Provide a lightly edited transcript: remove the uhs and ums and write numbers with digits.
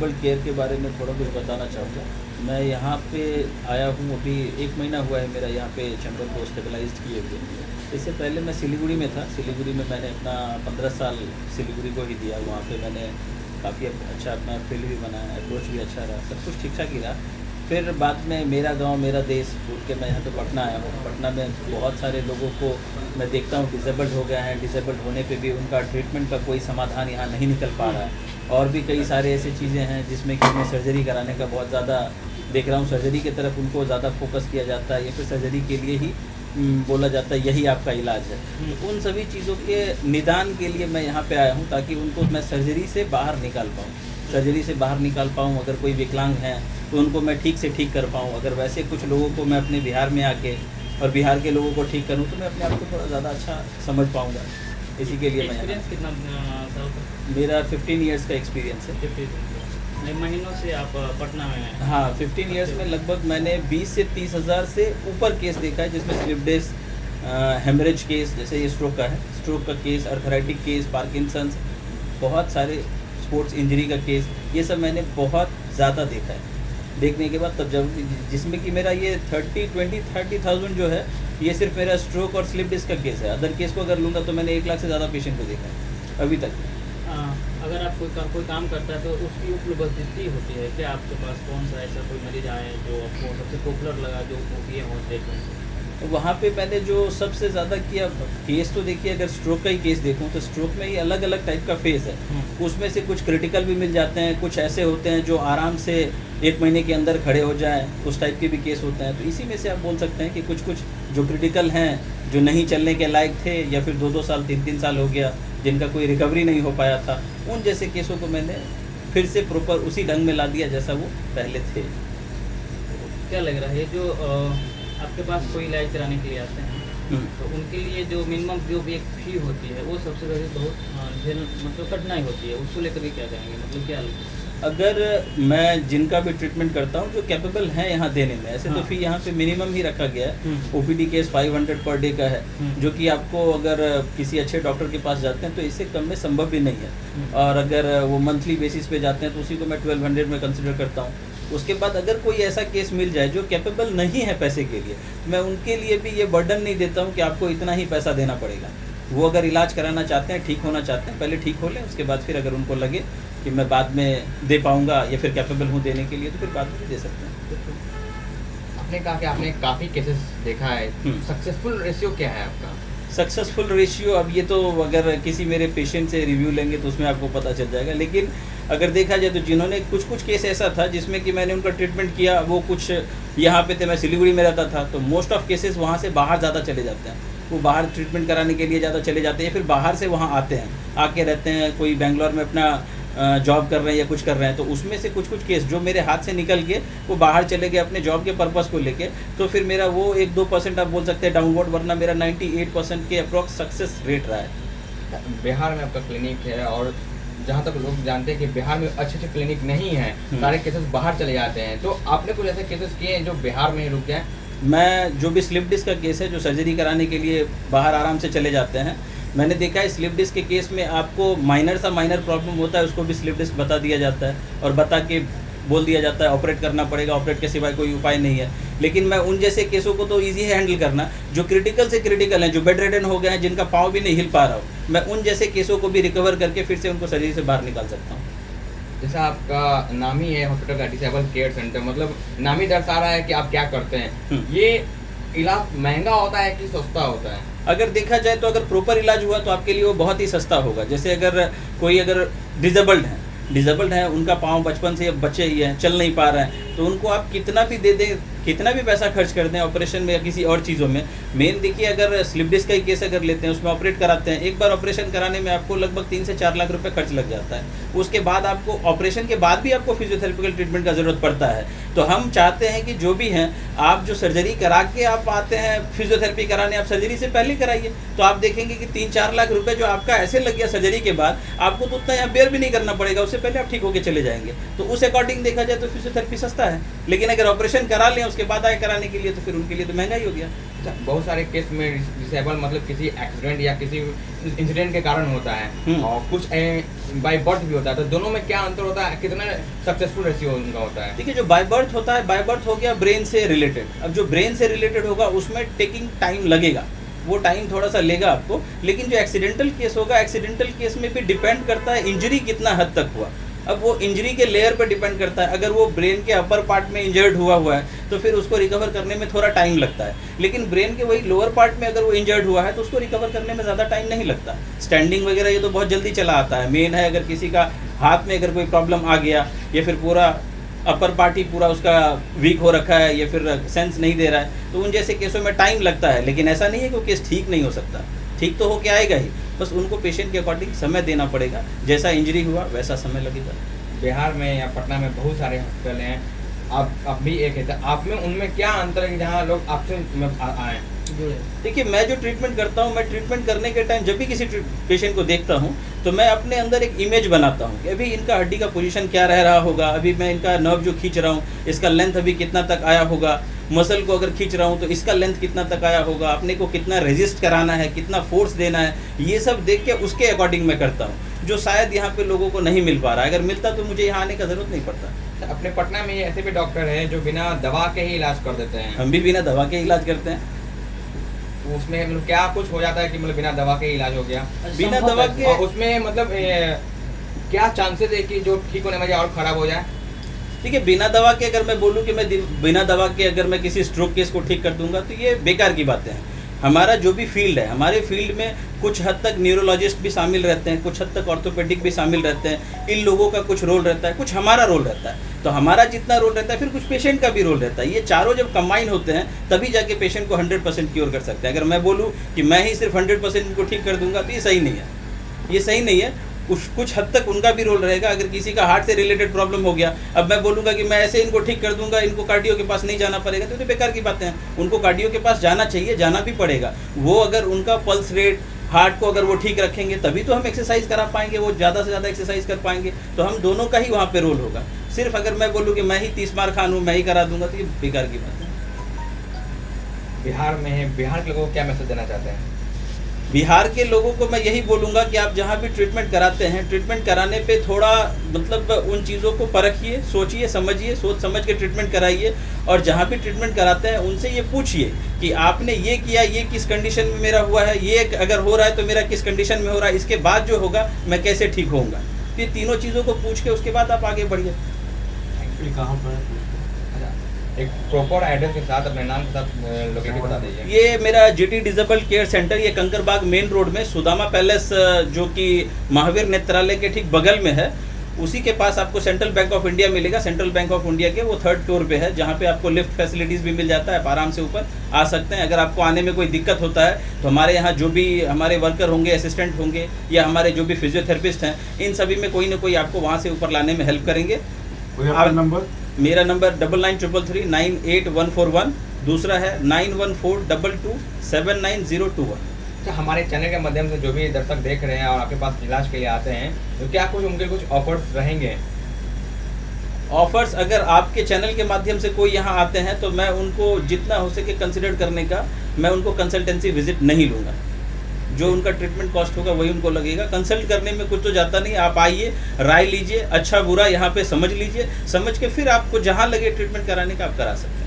Disabled care के बारे में थोड़ा कुछ बताना चाहूँगा। मैं यहाँ पे आया हूँ, अभी 1 महीना हुआ है मेरा यहाँ पे चैम्बर को स्टेबलाइज़ किए हुए। इससे पहले मैं सिलीगुड़ी में था। सिलीगुड़ी में मैंने अपना 15 साल सिलीगुड़ी को ही दिया। वहाँ पे मैंने काफ़ी अच्छा अपना फील्ड भी बनाया, अप्रोच भी अच्छा रहा, सब कुछ ठीक-ठाक ही रहा। फिर बाद में मेरा गाँव मेरा देश बोल के मैं यहाँ पे पटना आया हूँ। पटना में बहुत सारे लोगों को मैं देखता हूँ डिसेबल्ड हो गए हैं, डिसेबल्ड होने पे भी उनका ट्रीटमेंट का कोई समाधान यहाँ नहीं निकल पा रहा है। और भी कई सारे ऐसी चीज़ें हैं जिसमें कि उन्हें सर्जरी कराने का बहुत ज़्यादा देख रहा हूँ, सर्जरी की तरफ उनको ज़्यादा फोकस किया जाता है या फिर सर्जरी के लिए ही बोला जाता है यही आपका इलाज है। तो उन सभी चीज़ों के निदान के लिए मैं यहाँ पे आया हूँ ताकि उनको मैं सर्जरी से बाहर निकाल पाऊँ, सर्जरी से बाहर निकाल पाऊँ। अगर कोई विकलांग हैं तो उनको मैं ठीक से ठीक कर पाऊँ। अगर वैसे कुछ लोगों को मैं अपने बिहार में आके और बिहार के लोगों को ठीक करूँ तो मैं अपने आप को थोड़ा ज़्यादा अच्छा समझ पाऊँगा। इसी के लिए मैं एक्सपीरियंस कितना साल का? मेरा 15 इयर्स का एक्सपीरियंस है। 15 महीनों से आप पटना में हैं? हाँ, 15 इयर्स में लगभग मैंने 20 से 30 हज़ार से ऊपर केस देखा है, जिसमें स्लिप डिस्क, हेमरेज केस, जैसे ये स्ट्रोक का है, स्ट्रोक का केस, अर्थराइटिक केस, पार्किंसंस, बहुत सारे स्पोर्ट्स इंजरी का केस, ये सब मैंने बहुत ज़्यादा देखा है। देखने के बाद तब जब जिसमें कि मेरा ये 30,000 जो है, ये सिर्फ मेरा स्ट्रोक और स्लिप डिस्क का केस है। अदर केस को अगर लूँगा तो मैंने 1 लाख से ज़्यादा पेशेंट को देखा है अभी तक। अगर आप कोई काम करता है तो उसकी उपलब्धि होती है क्या आपके पास? कौन सा ऐसा कोई मरीज आए जो आपको सबसे पॉपुलर लगा, जो किए हों ट्रीटमेंट? वहाँ पे मैंने जो सबसे ज़्यादा किया केस, तो देखिए अगर स्ट्रोक का ही केस देखूँ तो स्ट्रोक में ही अलग अलग टाइप का फेज़ है। उसमें से कुछ क्रिटिकल भी मिल जाते हैं, कुछ ऐसे होते हैं जो आराम से 1 महीने के अंदर खड़े हो जाएँ, उस टाइप के भी केस होते हैं। तो इसी में से आप बोल सकते हैं कि कुछ जो क्रिटिकल हैं, जो नहीं चलने के लायक थे या फिर 2-2 साल 3-3 साल हो गया, जिनका कोई रिकवरी नहीं हो पाया था, उन जैसे केसों को मैंने फिर से प्रॉपर उसी ढंग में ला दिया जैसा वो पहले थे। क्या लग रहा है जो आपके पास कोई इलाज कराने के लिए आते हैं तो उनके लिए जो मिनिमम जो भी एक फी होती है वो सबसे पहले बहुत मतलब कठिनाई होती है, उसको लेकर के क्या कहेंगे? मतलब क्या अगर मैं जिनका भी ट्रीटमेंट करता हूँ जो कैपेबल हैं यहाँ देने में, ऐसे तो फी यहाँ पे मिनिमम ही रखा गया है। ओपीडी केस 500 पर डे का है, जो कि आपको अगर किसी अच्छे डॉक्टर के पास जाते हैं तो इससे कम में संभव भी नहीं है। और अगर वो मंथली बेसिस पे जाते हैं तो उसी को मैं 1200 में कंसिडर करता हूँ। उसके बाद अगर कोई ऐसा केस मिल जाए जो कैपेबल नहीं है पैसे के लिए, मैं उनके लिए भी ये बर्डन नहीं देता हूँ कि आपको इतना ही पैसा देना पड़ेगा। वो अगर इलाज कराना चाहते हैं, ठीक होना चाहते हैं, पहले ठीक हो लें, उसके बाद फिर अगर उनको लगे कि मैं बाद में दे पाऊँगा या फिर कैपेबल हूँ देने के लिए, तो फिर बाद में भी दे सकते हैं। आपने कहा कि आपने काफ़ी केसेस देखा है, सक्सेसफुल रेशियो क्या है आपका? सक्सेसफुल रेशियो, अब ये तो अगर किसी मेरे पेशेंट से रिव्यू लेंगे तो उसमें आपको पता चल जाएगा। लेकिन अगर देखा जाए तो जिन्होंने कुछ केस ऐसा था जिसमें कि मैंने उनका ट्रीटमेंट किया, वो कुछ यहाँ पे थे, मैं सिलीगुड़ी में रहता था, तो मोस्ट ऑफ केसेस वहाँ से बाहर ज़्यादा चले जाते हैं। वो बाहर ट्रीटमेंट कराने के लिए ज़्यादा चले जाते हैं, फिर बाहर से वहाँ आते हैं, आके रहते हैं, कोई बेंगलोर में अपना जॉब कर रहे हैं या कुछ कर रहे हैं। तो उसमें से कुछ केस जो मेरे हाथ से निकल के वो बाहर चले गए अपने जॉब के पर्पज़ को लेके, तो फिर मेरा वो 1-2% आप बोल सकते हैं डाउनवर्ड, वरना मेरा 98% के अप्रॉक्स सक्सेस रेट रहा है। बिहार में आपका क्लिनिक है और जहाँ तक लोग जानते हैं कि बिहार में अच्छे क्लिनिक नहीं हैं, सारे केसेस बाहर चले जाते हैं, तो आपने कुछ ऐसे केसेस किए हैं जो बिहार में रुक गए? मैं जो भी स्लिप डिस्क का केस है, जो सर्जरी कराने के लिए बाहर आराम से चले जाते हैं, मैंने देखा है स्लिप डिस्क के केस में आपको माइनर प्रॉब्लम होता है, उसको भी स्लिप डिस्क बता दिया जाता है और बता के बोल दिया जाता है ऑपरेट करना पड़ेगा, ऑपरेट के सिवाय कोई उपाय नहीं है। लेकिन मैं उन जैसे केसों को तो ईजी है हैंडल करना, जो क्रिटिकल से क्रिटिकल हैं, जो बेड रेडन हो गए हैं, जिनका पाँव भी नहीं हिल पा रहा हो, मैं उन जैसे केसों को भी रिकवर करके फिर से उनको सर्जरी से बाहर निकाल सकता हूँ। जैसा आपका नाम ही है हॉस्पिटल का डिसेबल केयर सेंटर, मतलब नाम ही दर्शा रहा है कि आप क्या करते हैं। ये इलाज महंगा होता है कि सस्ता होता है? अगर देखा जाए तो अगर प्रॉपर इलाज हुआ तो आपके लिए वो बहुत ही सस्ता होगा। जैसे अगर कोई डिसेबल्ड है, उनका पाँव बचपन से बच्चे ही हैं, चल नहीं पा रहे हैं, तो उनको आप कितना भी दे दें, कितना भी पैसा खर्च कर दें ऑपरेशन में या किसी और चीज़ों में, मेन देखिए अगर स्लिप डिस्क का ही केस अगर लेते हैं, उसमें ऑपरेट कराते हैं, एक बार ऑपरेशन कराने में आपको लगभग 3 से 4 लाख रुपए खर्च लग जाता है। उसके बाद आपको ऑपरेशन के बाद भी आपको फिजियोथेरेपिकल ट्रीटमेंट का ज़रूरत पड़ता है। तो हम चाहते हैं कि जो भी हैं, आप जो सर्जरी करा के आप आते हैं फिजियोथेरेपी कराने, आप सर्जरी से पहले कराइए, तो आप देखेंगे कि 3-4 लाख रुपए जो आपका ऐसे लग गया सर्जरी के बाद, आपको तो उतना यहाँ बेयर भी नहीं करना पड़ेगा, उससे पहले आप ठीक होकर चले जाएंगे। तो उस अकॉर्डिंग देखा जाए तो फिजियोथेरेपी सस्ता होता है, लेकिन अगर ऑपरेशन करा लें उसके बाद आए कराने के लिए तो फिर उनके लिए तो महंगा ही हो गया। अच्छा, बहुत सारे केस में डिसेबल मतलब किसी एक्सीडेंट या किसी इंसिडेंट के कारण होता है और कुछ बाय बर्थ भी होता है, तो दोनों में क्या अंतर होता है, कितना सक्सेसफुल रेशियो उनका होता है? देखिए, जो बाय बर्थ होता है, बाय बर्थ हो गया ब्रेन से रिलेटेड। अब जो ब्रेन से रिलेटेड होगा उसमें टेकिंग टाइम लगेगा, वो टाइम थोड़ा सा लेगा आपको। लेकिन जो एक्सीडेंटल केस होगा, एक्सीडेंटल केस में भी डिपेंड करता है इंजरी कितना हद तक हुआ। अब वो इंजरी के लेयर पर डिपेंड करता है। अगर वो ब्रेन के अपर पार्ट में इंजर्ड हुआ है तो फिर उसको रिकवर करने में थोड़ा टाइम लगता है। लेकिन ब्रेन के वही लोअर पार्ट में अगर वो इंजर्ड हुआ है तो उसको रिकवर करने में ज़्यादा टाइम नहीं लगता। स्टैंडिंग वगैरह ये तो बहुत जल्दी चला आता है। मेन है अगर किसी का हाथ में अगर कोई प्रॉब्लम आ गया या फिर पूरा अपर पार्ट ही पूरा उसका वीक हो रखा है या फिर सेंस नहीं दे रहा है, तो उन जैसे केसों में टाइम लगता है। लेकिन ऐसा नहीं है कि वो केस ठीक नहीं हो सकता, ठीक तो होके आएगा ही, बस उनको पेशेंट के अकॉर्डिंग समय देना पड़ेगा। जैसा इंजरी हुआ वैसा समय लगेगा। बिहार में या पटना में बहुत सारे हॉस्पिटल हैं, आप भी एक है, तो आप में उनमें क्या अंतर है कि जहाँ लोग आपसे आए? देखिए, मैं जो ट्रीटमेंट करता हूँ, मैं ट्रीटमेंट करने के टाइम जब भी किसी पेशेंट को देखता हूँ तो मैं अपने अंदर एक इमेज बनाता हूँ कि अभी इनका हड्डी का पोजीशन क्या रह रहा होगा, अभी मैं इनका नर्व जो खींच रहा हूँ इसका लेंथ अभी कितना तक आया होगा, मसल को अगर खींच रहा हूँ तो इसका लेंथ कितना तक आया होगा, अपने को कितना रेजिस्ट कराना है, कितना फोर्स देना है, ये सब देख के उसके अकॉर्डिंग मैं करता हूँ, जो शायद यहाँ पे लोगों को नहीं मिल पा रहा है। अगर मिलता तो मुझे यहाँ आने का ज़रूरत नहीं पड़ता। अपने पटना में ऐसे भी डॉक्टर हैं जो बिना दवा के ही इलाज कर देते हैं। हम भी बिना दवा के इलाज करते हैं। उसमें मतलब क्या कुछ हो जाता है कि मतलब बिना दवा के इलाज हो गया? बिना दवा के और उसमें मतलब क्या चांसेस है कि जो ठीक होने में और खराब हो जाए? ठीक है, बिना दवा के अगर मैं बोलूँ कि मैं बिना दवा के अगर मैं किसी स्ट्रोक केस को ठीक कर दूंगा तो ये बेकार की बातें हैं। हमारा जो भी फील्ड है, हमारे फील्ड में कुछ हद तक न्यूरोलॉजिस्ट भी शामिल रहते हैं, कुछ हद तक ऑर्थोपेडिक भी शामिल रहते हैं। इन लोगों का कुछ रोल रहता है, कुछ हमारा रोल रहता है। तो हमारा जितना रोल रहता है फिर कुछ पेशेंट का भी रोल रहता है। ये चारों जब कंबाइन होते हैं तभी जाके पेशेंट को 100% क्योर कर सकते हैं। अगर मैं बोलूँ कि मैं ही सिर्फ 100% इनको ठीक कर दूंगा तो ये सही नहीं है, ये सही नहीं है। कुछ हद तक उनका भी रोल रहेगा। अगर किसी का हार्ट से रिलेटेड प्रॉब्लम हो गया, अब मैं बोलूँगा कि मैं ऐसे इनको ठीक कर दूंगा, इनको कार्डियो के पास नहीं जाना पड़ेगा, तो बेकार की बातें हैं। उनको कार्डियो के पास जाना चाहिए, जाना भी पड़ेगा। वो अगर उनका पल्स रेट, हार्ट को अगर वो ठीक रखेंगे तभी तो हम एक्सरसाइज करा पाएंगे, वो ज़्यादा से ज़्यादा एक्सरसाइज कर पाएंगे। तो हम दोनों का ही वहाँ पे रोल होगा। सिर्फ अगर मैं बोलूँ कि मैं ही 30 मार खान हूँ, मैं ही करा दूंगा, तो ये बेकार की बात है। बिहार में है, बिहार के लोगों को क्या मैसेज देना चाहते हैं? बिहार के लोगों को मैं यही बोलूँगा कि आप जहाँ भी ट्रीटमेंट कराते हैं, ट्रीटमेंट कराने पे थोड़ा मतलब उन चीज़ों को परखिए, सोचिए, समझिए, सोच समझ के ट्रीटमेंट कराइए। और जहाँ भी ट्रीटमेंट कराते हैं उनसे ये पूछिए कि आपने ये किया, ये किस कंडीशन में मेरा हुआ है, ये अगर हो रहा है तो मेरा किस कंडीशन में हो रहा है, इसके बाद जो होगा मैं कैसे ठीक होऊंगा। तो ये तीनों चीज़ों को पूछ के उसके बाद आप आगे बढ़िए। एक्चुअली कहाँ पर एक प्रॉपर एड्रेस के साथ अपने नाम के साथ लोकेशन बता दीजिए। ये मेरा जीटी डिसेबल्ड केयर सेंटर, ये कंकरबाग मेन रोड में सुदामा पैलेस जो कि महावीर नेत्रालय के ठीक बगल में है, उसी के पास आपको सेंट्रल बैंक ऑफ इंडिया मिलेगा। सेंट्रल बैंक ऑफ इंडिया के वो 3rd फ्लोर पे है, जहाँ पे आपको लिफ्ट फैसिलिटीज़ भी मिल जाता है, आप आराम से ऊपर आ सकते हैं। अगर आपको आने में कोई दिक्कत होता है तो हमारे यहाँ जो भी हमारे वर्कर होंगे, असिस्टेंट होंगे या हमारे जो भी फिजियोथेरेपिस्ट हैं, इन सभी में कोई ना कोई आपको वहाँ से ऊपर लाने में हेल्प करेंगे। नंबर मेरा नंबर 9933 98141, दूसरा है 914222799021। तो हमारे चैनल के माध्यम से जो भी दर्शक देख रहे हैं और आपके पास इलाज के लिए आते हैं, तो क्या कुछ उनके कुछ ऑफर्स रहेंगे? ऑफर्स अगर आपके चैनल के माध्यम से कोई यहाँ आते हैं तो मैं उनको जितना हो सके कंसिडर करने का, मैं उनको कंसल्टेंसी विजिट नहीं लूँगा। जो उनका ट्रीटमेंट कॉस्ट होगा वही उनको लगेगा। कंसल्ट करने में कुछ तो जाता नहीं। आप आइए, राय लीजिए, अच्छा बुरा यहाँ पे समझ लीजिए, समझ के फिर आपको जहाँ लगे ट्रीटमेंट कराने का आप करा सकते हैं।